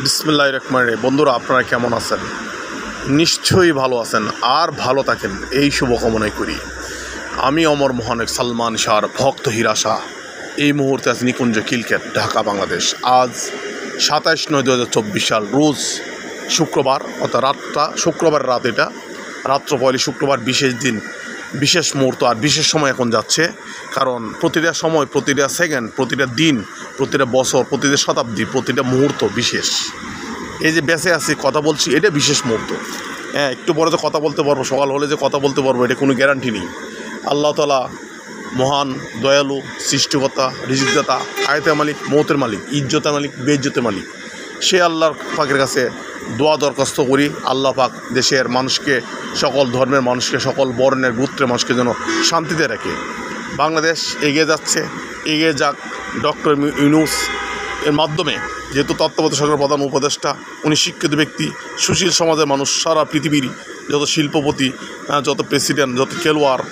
বিসমিল্লাহির রহমানির রহিম। বন্ধুরা, আপনারা কেমন আছেন? নিশ্চয়ই ভালো আছেন আর ভালো থাকেন, এই শুভকামনাই করি। আমি অমর মোহনের সালমান শাহর ভক্ত হীরা শাহ এই মুহূর্তে আছি নিকুঞ্জ কিলকেট, ঢাকা, বাংলাদেশ। আজ 27/9/2024 সাল, রোজ শুক্রবার, অর্থাৎ শুক্রবারের রাত। এটা রাত্র পয়লি শুক্রবার, বিশেষ দিন, বিশেষ মুহূর্ত আর বিশেষ সময় এখন যাচ্ছে। কারণ প্রতিটা সময়, প্রতিটা সেকেন্ড, প্রতিটা দিন, প্রতিটা বছর, প্রতিটা শতাব্দী, প্রতিটা মুহূর্ত বিশেষ। এই যে বেঁচে আছি, কথা বলছি, এটা বিশেষ মুহূর্ত। হ্যাঁ, একটু পরে তো কথা বলতে পারবো, সকাল হলে যে কথা বলতে পারবো এটা কোনো গ্যারান্টি নেই। আল্লাহ তাআলা মহান, দয়ালু, সৃষ্টিকর্তা, রিজিকদাতা, আয়াতের মালিক, মৌতের মালিক, ইজ্জতের মালিক, বেইজ্জতের মালিক। সে আল্লাহর পাকের কাছে দোয়া দরখাস্ত করি, আল্লাহ পাক দেশের মানুষকে, সকল ধর্মের মানুষকে, সকল বর্ণের গোত্রের মানুষকে যেন শান্তিতে রাখে। বাংলাদেশ এগিয়ে যাচ্ছে, এগিয়ে যাক। ডক্টর ইউনূস এর মাধ্যমে, যেহেতু তত্ত্বাবধায়ক সরকারের প্রধান উপদেষ্টা, উনি শিক্ষিত ব্যক্তি, সুশীল সমাজের মানুষ, সারা পৃথিবীর যত শিল্পপতি, যত প্রেসিডেন্ট, যত খেলোয়াড়,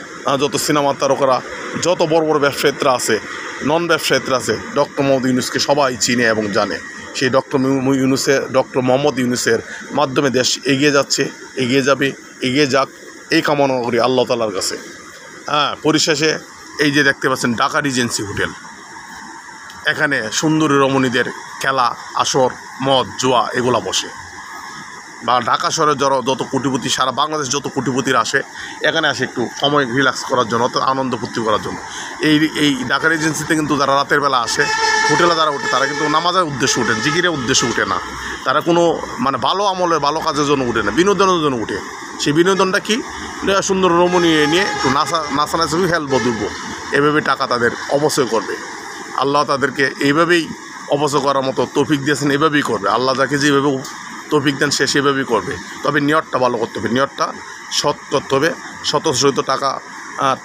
যত সিনেমার তারকারা, যত বড় বড় ব্যবসায়ীরা আছে, নন ব্যবসায়ীরা আছে, ডক্টর মোহাম্মদ ইউনূসকে সবাই চিনে এবং জানে। সেই ডক্টর মোহাম্মদ ইউনূসের মাধ্যমে দেশ এগিয়ে যাচ্ছে, এগিয়ে যাবে, এগিয়ে যাক, এই কামনা করি আল্লাহ তাআলার কাছে। পরিশেষে এই যে দেখতে পাচ্ছেন ঢাকা রিজেন্সি হোটেল, এখানে সুন্দরী রমণীদের খেলা, আসর, মদ, জুয়া এগুলা বসে। বা ঢাকা শহরে যত কোটিপতি, সারা বাংলাদেশ যত কোটিপতিরা আসে, এখানে আসে একটু সময় রিল্যাক্স করার জন্য, অত আনন্দ ফুর্তি করার জন্য। এই ঢাকা রিজেন্সিতে কিন্তু যারা রাতের বেলা আসে, হোটেলে যারা ওঠে, তারা কিন্তু নামাজের উদ্দেশ্যে উঠেন, জিকিরের উদ্দেশ্যে উঠে না। তারা কোনো ভালো আমলের, ভালো কাজের জন্য উঠে না, বিনোদনের জন্য উঠে। সেই বিনোদনটা কি? সুন্দর রমণী নিয়ে একটু নাচানাচি খেলবো, দুলবো, এভাবে টাকা তাদের অপচয় করবে। আল্লাহ তাদেরকে এইভাবেই অপচয় করার মতো তৌফিক দিয়েছেন, এভাবেই করবে। আল্লাহ যাকে যেভাবে তৌফিক দেন সে সেভাবেই করবে। তবে নিয়তটা ভালো করতে হবে, নিয়তটা সৎ করতে হবে, স্বতঃস্ফূর্ত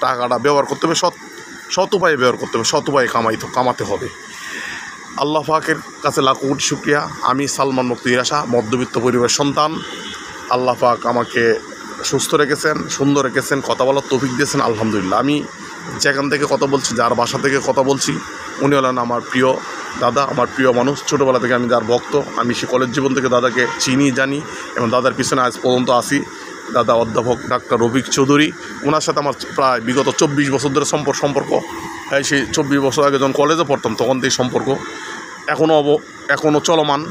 টাকাটা ব্যবহার করতে হবে, সৎ উপায়ে ব্যবহার করতে হবে, সৎ উপায়ে কামাতে হবে। আল্লাহ পাকের কাছে লাখো কোটি শুকরিয়া। আমি সালমান মুক্তি হীরা শাহ, মধ্যবিত্ত পরিবারের সন্তান। আল্লাহ পাক আমাকে সুস্থ রেখেছেন, সুন্দর রেখেছেন, কথা বলার তৌফিক দিয়েছেন, আলহামদুলিল্লাহ। আমি যেখান থেকে কথা বলছি, যার বাসা থেকে কথা বলছি, উনি হলেন আমার প্রিয় দাদা, আমার প্রিয় মানুষ। ছোটোবেলা থেকে আমি যার ভক্ত, আমি সে কলেজ জীবন থেকে দাদাকে চিনি, জানি এবং দাদার পিছনে আজ পর্যন্ত আসি। দাদা অধ্যাপক ডাক্তার রফিক চৌধুরী, ওনার সাথে আমার প্রায় বিগত 24 বছর ধরে সম্পর্ক। সেই 24 বছর আগে যখন কলেজে পড়তাম তখন থেকে সম্পর্ক এখনও চলমান।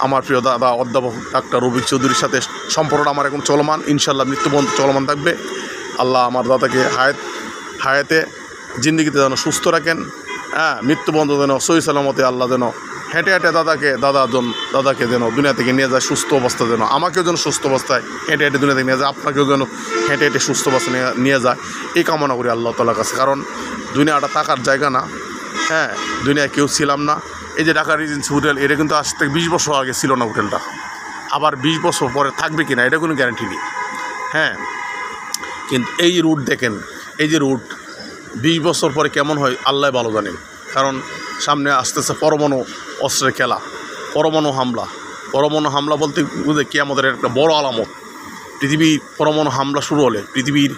আমার প্রিয় দাদা অধ্যাপক ডাক্তার রফিক চৌধুরীর সাথে সম্পর্কটা আমার এখন চলমান, ইনশাল্লাহ মৃত্যু পর্যন্ত চলমান থাকবে। আল্লাহ আমার দাদাকে হায়াতে জিন্দগিতে যেন সুস্থ রাখেন, মৃত্যু পর্যন্ত যেন সহি সালামতে আল্লাহ যেন হেঁটে হেঁটে দাদাকে যেন দুনিয়া থেকে নিয়ে যায় সুস্থ অবস্থা, যেন আমাকেও যেন সুস্থ অবস্থায় হেঁটে হেঁটে দুনিয়া থেকে নিয়ে যায়, আপনাকেও যেন হেঁটে হেঁটে সুস্থ অবস্থায় নিয়ে যায়, এই কামনা করি আল্লাহ তাআলার কাছে। কারণ দুনিয়াটা থাকার জায়গা না, দুনিয়ায় কেউ ছিলাম না। এই যে ঢাকা রিজেন্সি হোটেল, এটা কিন্তু আজ থেকে 20 বছর আগে ছিল না হোটেলটা, আবার 20 বছর পরে থাকবে কিনা এটা কোনো গ্যারান্টি নেই। কিন্তু এই রুট দেখেন, এই যে রুট 20 বছর পরে কেমন হয় আল্লাহ ভালো জানেন। কারণ সামনে আসতেছে পরমাণু অস্ত্রের খেলা, পরমাণু হামলা বলতে বুঝে কি আমাদের একটা বড় আলামত। পৃথিবীর পরমাণু হামলা শুরু হলে পৃথিবীর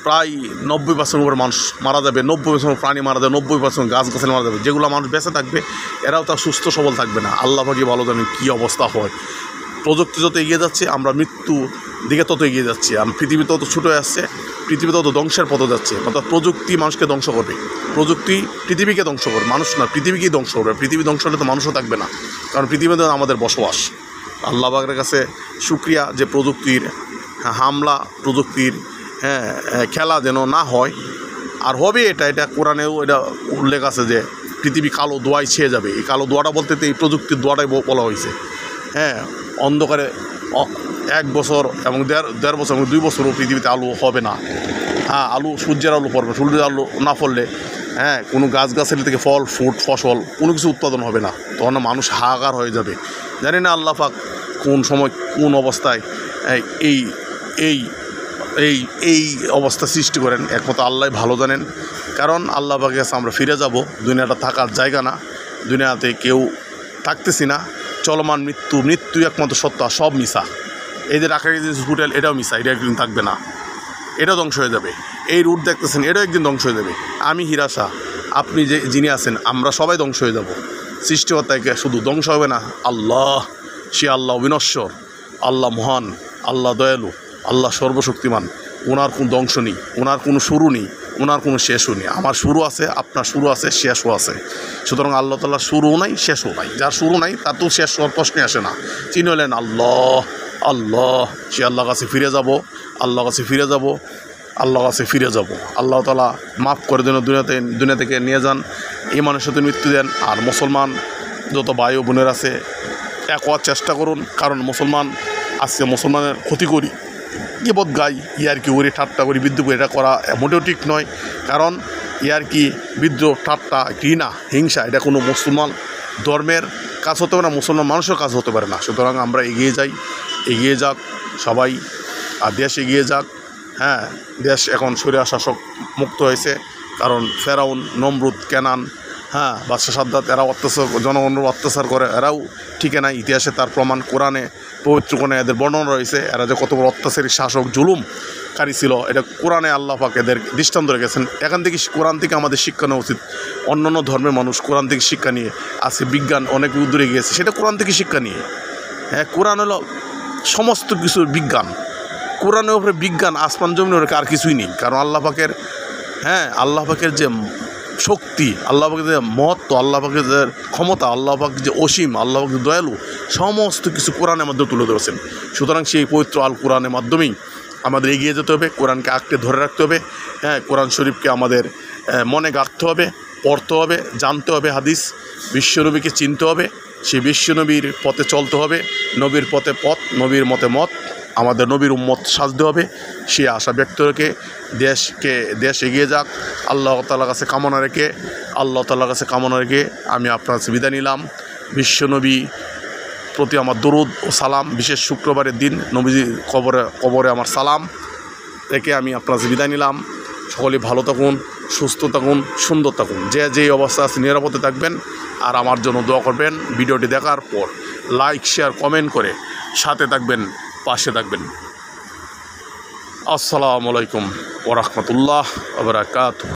প্রায় 90% উপরে মানুষ মারা যাবে, 90% প্রাণী মারা যাবে, 90% গাছগাছালি মারা যাবে। যেগুলো মানুষ বেঁচে থাকবে এরাও তার সুস্থ সবল থাকবে না। আল্লাহ পাকই ভালো জানেন কী অবস্থা হয়। প্রযুক্তি যত এগিয়ে যাচ্ছে, আমরা মৃত্যু দিকে তত এগিয়ে যাচ্ছি। পৃথিবী তত ছোটো হয়ে আসছে, পৃথিবী তত ধ্বংসের পথে যাচ্ছে। অর্থাৎ প্রযুক্তি মানুষকে ধ্বংস করবে, প্রযুক্তি পৃথিবীকে ধ্বংস করবে, মানুষ না, পৃথিবীকেই ধ্বংস করবে। পৃথিবী ধ্বংস হলে তো মানুষও থাকবে না, কারণ পৃথিবীতে আমাদের বসবাস। আল্লাহ পাকের কাছে শুকরিয়া যে প্রযুক্তির হামলা, প্রযুক্তির খেলা যেন না হয়। আর হবে এটা কোরআনেও এটা উল্লেখ আছে যে পৃথিবী কালো দোয়ায় ছেয়ে যাবে। এই কালো দোয়াটা বলতে এই প্রযুক্তির দোয়াটাই বলা হয়েছে। অন্ধকারে 1 বছর এবং দেড় বছর এবং 2 বছরও পৃথিবীতে আলো হবে না। সূর্যের আলো পড়বে, সূর্যের আলো না পড়লে কোনো গাছগাছালি থেকে ফল, ফসল কোনো কিছু উৎপাদন হবে না। তখন মানুষ হাহাকার হয়ে যাবে। জানি না আল্লাহ পাক কোন সময় কোন অবস্থায় এই অবস্থা সৃষ্টি করেন, একমাত্র আল্লাহ ভালো জানেন। কারণ আল্লাহ পাকের কাছে আমরা ফিরে যাব। দুনিয়াটা থাকার জায়গা না, দুনিয়াতে কেউ থাকতেছি না, চলমান মৃত্যু একমাত্র সত্য, সব মিশা। এই যে ঢাকা রিজেন্সি হোটেল, এটাও মিশা, এটা একদিন থাকবে না, এটা ধ্বংস হয়ে যাবে। এই রুট দেখতেছেন, এটাও একদিন ধ্বংস হয়ে যাবে। আমি হীরা শাহ, আপনি যিনি আছেন, আমরা সবাই ধ্বংস হয়ে যাব। সৃষ্টিকর্তাকে শুধু ধ্বংস হবে না, আল্লাহ, সে আল্লাহ অবিনশ্বর, আল্লাহ মহান, আল্লাহ দয়ালু, আল্লাহ সর্বশক্তিমান। ওনার কোনো ধ্বংস নেই, ওনার কোনো শুরু নেই, ওনার কোনো শেষও নেই। আমার শুরু আছে, আপনার শুরু আছে, শেষও আছে। সুতরাং আল্লাহ তাআলার শুরুও নাই, শেষও নাই। যার শুরু নাই তার তো শেষ হওয়ার প্রশ্নই আসে না। চিনে হলেন আল্লাহ, আল্লাহ, সে আল্লাহর কাছে ফিরে যাব, আল্লাহর কাছে ফিরে যাব, আল্লাহর কাছে ফিরে যাব। আল্লাহ তাআলা মাফ করে দেন, দুনিয়া থেকে নিয়ে যান, ইমানের সাথে মৃত্যু দেন। আর মুসলমান যত ভাই ও বোনের আছে এক হওয়ার চেষ্টা করুন, কারণ মুসলমান আজকে মুসলমানের ক্ষতি করি, গীবত গাই, ইয়ারকি করি, ঠাট্টা করি, বিদ্রোহ করি, এটা করা মোটেও ঠিক নয়। কারণ ইয়ারকি, বিদ্রোহ, ঠাট্টা, ঘৃণা, হিংসা এটা কোনো মুসলমান ধর্মের কাজ হতে পারে না, মুসলমান মানুষের কাজ হতে পারে না। সুতরাং আমরা এগিয়ে যাই, এগিয়ে যাক সবাই, আর দেশ এগিয়ে যাক। হ্যাঁ, দেশ এখন স্বৈর শাসক মুক্ত হয়েছে, কারণ ফেরাউন, নমরুদ, কেনান, হ্যাঁ, বাদশাহ সাদ্দাত, এরাও অত্যাচার, জনগণের অত্যাচার করে, এরাও ঠিকই নাই। ইতিহাসে তার প্রমাণ কোরআনে, পবিত্র কোরআনে এদের বর্ণনা রয়েছে। এরা যে কত বড় অত্যাচারী শাসক, জুলুমকারী ছিল, এটা কোরআনে আল্লাহ পাক এদের দৃষ্টান্ত রেখেছেন। এখান থেকে, কোরআন থেকে আমাদের শিক্ষা নেওয়া উচিত। অন্যান্য ধর্মের মানুষ কোরআন থেকে শিক্ষা নিয়ে, আজকে বিজ্ঞান অনেক দূরে গিয়েছে, সেটা কোরআন থেকে শিক্ষা নিয়ে। হ্যাঁ, কোরআন হলো সমস্ত কিছুর বিজ্ঞান। কোরআনের উপরে বিজ্ঞান, আসমান জমিনের আর কিছুই নেই। কারণ আল্লাহ পাকের, হ্যাঁ, আল্লাহ পাকের যে শক্তি, আল্লাহ পাকের যে মহত্ব, আল্লাহ পাকের যে ক্ষমতা, আল্লাহ পাক যে অসীম, আল্লাহ পাক দয়ালু, সমস্ত কিছু কোরআনের মাধ্যমে তুলে ধরেছেন। সুতরাং সেই পবিত্র আল কোরআনের মাধ্যমেই আমাদের এগিয়ে যেতে হবে, কোরআনকে আঁকড়ে ধরে রাখতে হবে। হ্যাঁ, কোরআন শরীফকে আমাদের মনে গাঁথতে হবে, পড়তে হবে, জানতে হবে হাদিস, বিশ্বনবীকে চিনতে হবে, সেই বিশ্বনবীর পথে চলতে হবে, নবীর পথে পথ, নবীর মতে মত, আমাদের নবীর উম্মত সাজতে হবে। সে আশা ব্যক্ত রেখে দেশ এগিয়ে যাক, আল্লাহ তাআলার কাছে কামনা রেখে, আমি আপনার কাছে বিদায় নিলাম। বিশ্বনবী প্রতি আমার দরুদ ও সালাম, বিশেষ শুক্রবারের দিন নবীজি কবরে আমার সালাম রেখে আমি আপনার কাছে বিদায় নিলাম। সকলে ভালো থাকুন, সুস্থ থাকুন, সুন্দর থাকুন, যে অবস্থা আছে নিরাপদে থাকবেন। আর আমার জন্য দোয়া করবেন। ভিডিওটি দেখার পর লাইক, শেয়ার, কমেন্ট করে সাথে থাকবেন, পাশে থাকবেন। আসসালামু আলাইকুম ওয়া রাহমাতুল্লাহ ওয়া বারাকাতুহু।